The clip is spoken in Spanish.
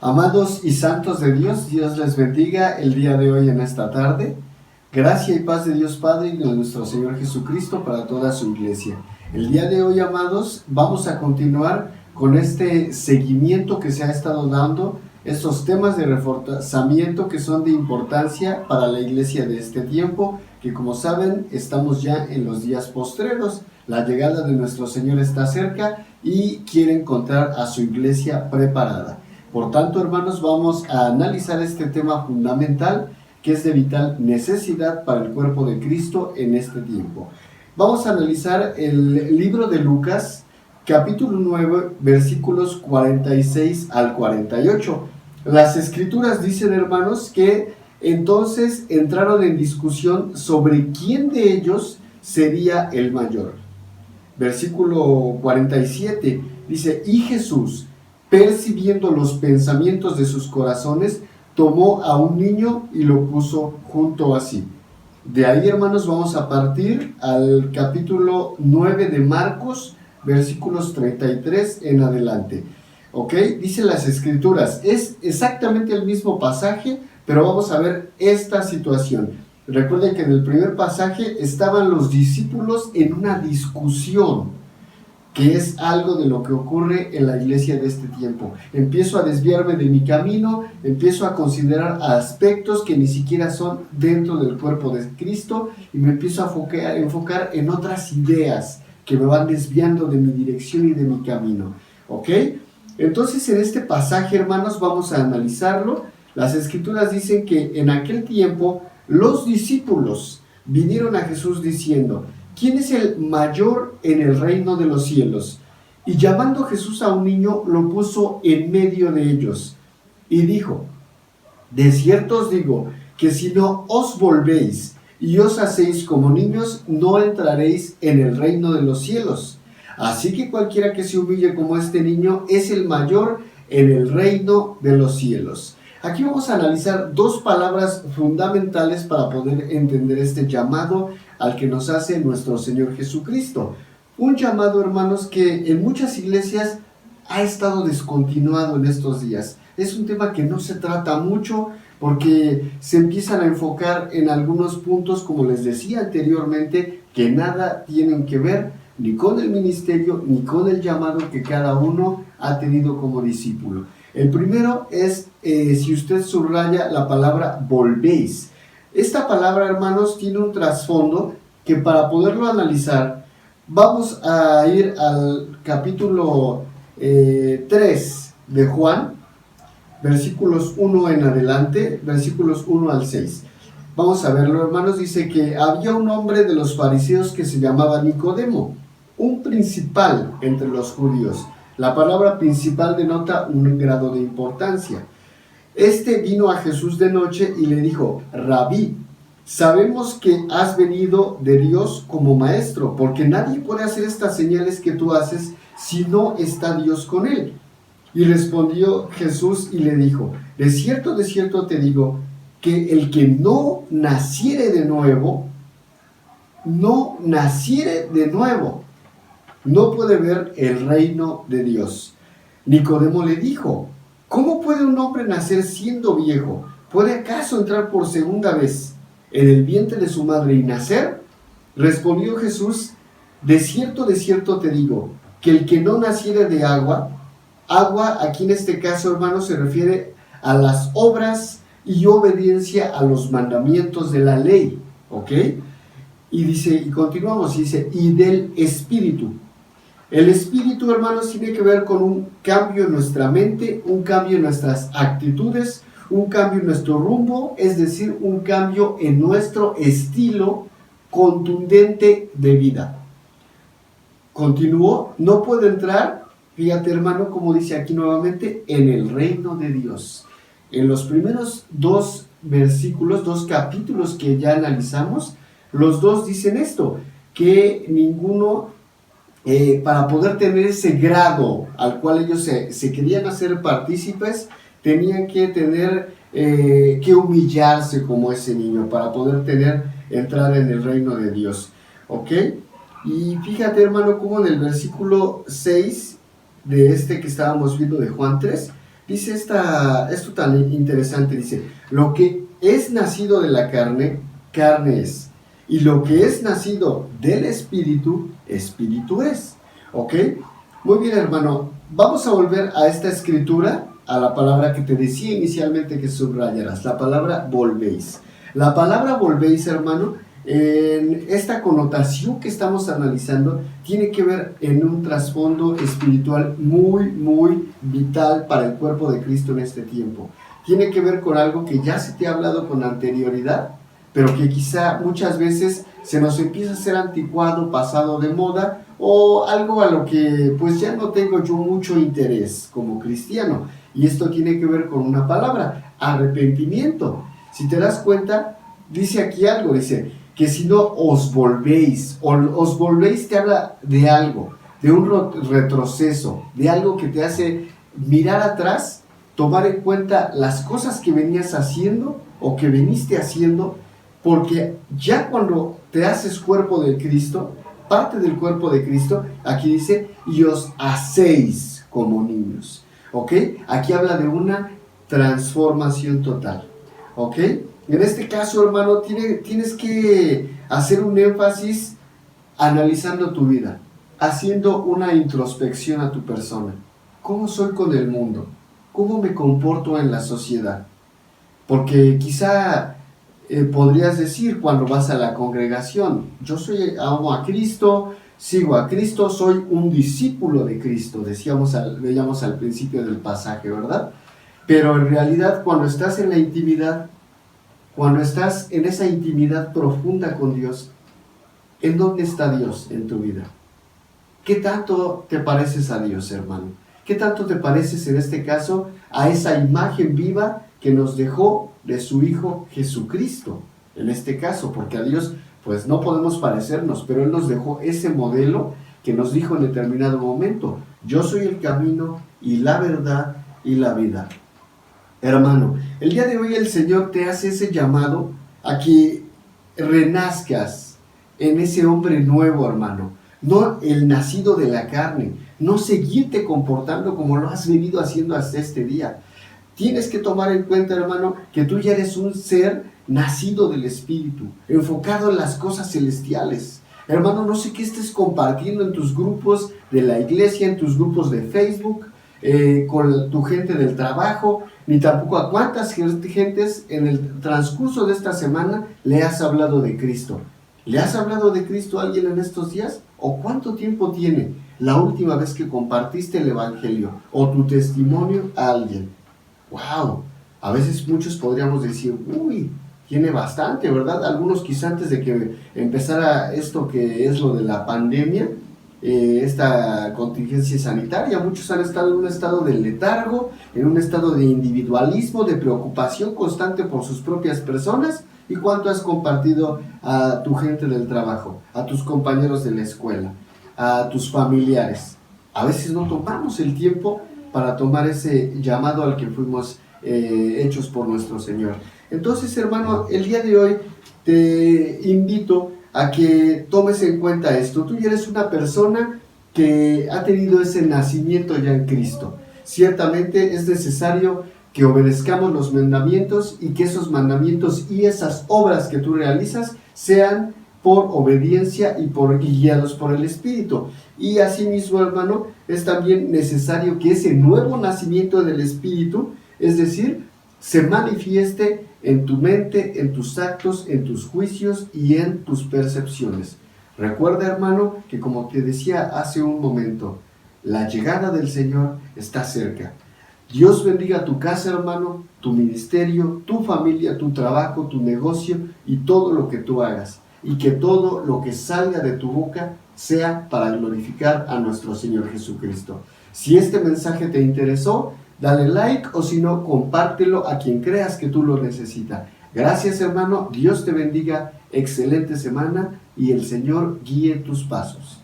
Amados y santos de Dios, Dios les bendiga el día de hoy en esta tarde. Gracia y paz de Dios Padre y de nuestro Señor Jesucristo para toda su iglesia. El día de hoy, amados, vamos a continuar con este seguimiento que se ha estado dando, estos temas de reforzamiento que son de importancia para la iglesia de este tiempo, que como saben, estamos ya en los días postreros. La llegada de nuestro Señor está cerca y quiere encontrar a su iglesia preparada. Por tanto, hermanos, vamos a analizar este tema fundamental que es de vital necesidad para el cuerpo de Cristo en este tiempo. Vamos a analizar el libro de Lucas, capítulo 9, versículos 46 al 48. Las escrituras dicen, hermanos, que entonces entraron en discusión sobre quién de ellos sería el mayor. Versículo 47 dice: y Jesús, percibiendo los pensamientos de sus corazones, tomó a un niño y lo puso junto a sí. De ahí, hermanos, vamos a partir al capítulo 9 de Marcos, versículos 33 en adelante. ¿Ok? Dice las escrituras, es exactamente el mismo pasaje, pero vamos a ver esta situación. Recuerden que en el primer pasaje estaban los discípulos en una discusión, que es algo de lo que ocurre en la iglesia de este tiempo. Empiezo a desviarme de mi camino, empiezo a considerar aspectos que ni siquiera son dentro del cuerpo de Cristo y me empiezo a enfocar en otras ideas que me van desviando de mi dirección y de mi camino. ¿Ok? Entonces, en este pasaje, hermanos, vamos a analizarlo. Las escrituras dicen que en aquel tiempo los discípulos vinieron a Jesús diciendo: ¿quién es el mayor en el reino de los cielos? Y llamando Jesús a un niño, lo puso en medio de ellos y dijo: de cierto os digo que si no os volvéis y os hacéis como niños, no entraréis en el reino de los cielos. Así que cualquiera que se humille como este niño es el mayor en el reino de los cielos. Aquí vamos a analizar dos palabras fundamentales para poder entender este llamado al que nos hace nuestro Señor Jesucristo. Un llamado, hermanos, que en muchas iglesias ha estado descontinuado en estos días. Es un tema que no se trata mucho porque se empiezan a enfocar en algunos puntos, como les decía anteriormente, que nada tienen que ver ni con el ministerio ni con el llamado que cada uno ha tenido como discípulo. El primero es, si usted subraya la palabra volvéis. Esta palabra, hermanos, tiene un trasfondo que para poderlo analizar, vamos a ir al capítulo 3 de Juan, versículos 1 en adelante, versículos 1 al 6. Vamos a verlo, hermanos. Dice que había un hombre de los fariseos que se llamaba Nicodemo, un principal entre los judíos. La palabra principal denota un grado de importancia. Este vino a Jesús de noche y le dijo: Rabí, sabemos que has venido de Dios como maestro, porque nadie puede hacer estas señales que tú haces si no está Dios con él. Y respondió Jesús y le dijo: de cierto te digo, que el que no naciere de nuevo, no puede ver el reino de Dios. Nicodemo le dijo: ¿cómo puede un hombre nacer siendo viejo? ¿Puede acaso entrar por segunda vez en el vientre de su madre y nacer? Respondió Jesús: de cierto te digo, que el que no naciere de agua aquí en este caso, hermanos, se refiere a las obras y obediencia a los mandamientos de la ley, ¿ok? Y dice, y continuamos, dice, y del Espíritu. El Espíritu, hermanos, tiene que ver con un cambio en nuestra mente, un cambio en nuestras actitudes, un cambio en nuestro rumbo, es decir, un cambio en nuestro estilo contundente de vida. Continuó, no puede entrar, fíjate, hermano, como dice aquí nuevamente, en el reino de Dios. En los primeros dos versículos, dos capítulos que ya analizamos, los dos dicen esto, que ninguno, para poder tener ese grado al cual ellos se querían hacer partícipes, tenían que tener que humillarse como ese niño para poder entrar en el reino de Dios. ¿Ok? Y fíjate, hermano, como en el versículo 6 de este que estábamos viendo de Juan 3, Dice esto tan interesante, dice, lo que es nacido de la carne, carne es. Y lo que es nacido del espíritu, espíritu es. ¿Ok? Muy bien, hermano. Vamos a volver a esta escritura, a la palabra que te decía inicialmente que subrayarás, la palabra volvéis. La palabra volvéis, hermano, en esta connotación que estamos analizando, tiene que ver en un trasfondo espiritual muy, muy vital para el cuerpo de Cristo en este tiempo. Tiene que ver con algo que ya se te ha hablado con anterioridad, pero que quizá muchas veces se nos empieza a ser anticuado, pasado de moda, o algo a lo que pues ya no tengo yo mucho interés como cristiano. Y esto tiene que ver con una palabra, arrepentimiento. Si te das cuenta, dice aquí algo, dice que si no os volvéis te habla de algo, de un retroceso, de algo que te hace mirar atrás, tomar en cuenta las cosas que venías haciendo o que veniste haciendo, porque ya cuando te haces cuerpo de Cristo, parte del cuerpo de Cristo, aquí dice, y os hacéis como niños, ¿ok? Aquí habla de una transformación total, ¿ok? En este caso, hermano, tienes que hacer un énfasis analizando tu vida, haciendo una introspección a tu persona. ¿Cómo soy con el mundo? ¿Cómo me comporto en la sociedad? Porque quizá podrías decir cuando vas a la congregación, yo amo a Cristo, sigo a Cristo, soy un discípulo de Cristo, veíamos al principio del pasaje, ¿verdad? Pero en realidad cuando estás en la intimidad, cuando estás en esa intimidad profunda con Dios, ¿en dónde está Dios en tu vida? ¿Qué tanto te pareces a Dios, hermano? ¿Qué tanto te pareces en este caso a esa imagen viva que nos dejó de su Hijo Jesucristo? En este caso, porque a Dios pues no podemos parecernos, pero Él nos dejó ese modelo que nos dijo en determinado momento, yo soy el camino y la verdad y la vida. Hermano, el día de hoy el Señor te hace ese llamado a que renazcas en ese hombre nuevo, hermano. No el nacido de la carne, no seguirte comportando como lo has venido haciendo hasta este día. Tienes que tomar en cuenta, hermano, que tú ya eres un ser nacido del Espíritu, enfocado en las cosas celestiales. Hermano, no sé qué estés compartiendo en tus grupos de la iglesia, en tus grupos de Facebook, con tu gente del trabajo, ni tampoco a cuántas gentes en el transcurso de esta semana le has hablado de Cristo. ¿Le has hablado de Cristo a alguien en estos días? ¿O cuánto tiempo tiene la última vez que compartiste el Evangelio o tu testimonio a alguien? ¡Wow! A veces muchos podríamos decir, uy, tiene bastante, ¿verdad? Algunos quizás antes de que empezara esto que es lo de la pandemia, esta contingencia sanitaria, muchos han estado en un estado de letargo, en un estado de individualismo, de preocupación constante por sus propias personas. ¿Y cuánto has compartido a tu gente del trabajo, a tus compañeros de la escuela, a tus familiares? A veces no tomamos el tiempo para tomar ese llamado al que fuimos hechos por nuestro Señor. Entonces, hermano, el día de hoy te invito a que tomes en cuenta esto. Tú ya eres una persona que ha tenido ese nacimiento ya en Cristo. Ciertamente es necesario que obedezcamos los mandamientos y que esos mandamientos y esas obras que tú realizas sean por obediencia y guiados por el Espíritu. Y asimismo, hermano, es también necesario que ese nuevo nacimiento del Espíritu, es decir, se manifieste en tu mente, en tus actos, en tus juicios y en tus percepciones. Recuerda, hermano, que como te decía hace un momento, la llegada del Señor está cerca. Dios bendiga tu casa, hermano, tu ministerio, tu familia, tu trabajo, tu negocio y todo lo que tú hagas. Y que todo lo que salga de tu boca sea para glorificar a nuestro Señor Jesucristo. Si este mensaje te interesó, dale like o si no, compártelo a quien creas que tú lo necesitas. Gracias, hermano. Dios te bendiga. Excelente semana y el Señor guíe tus pasos.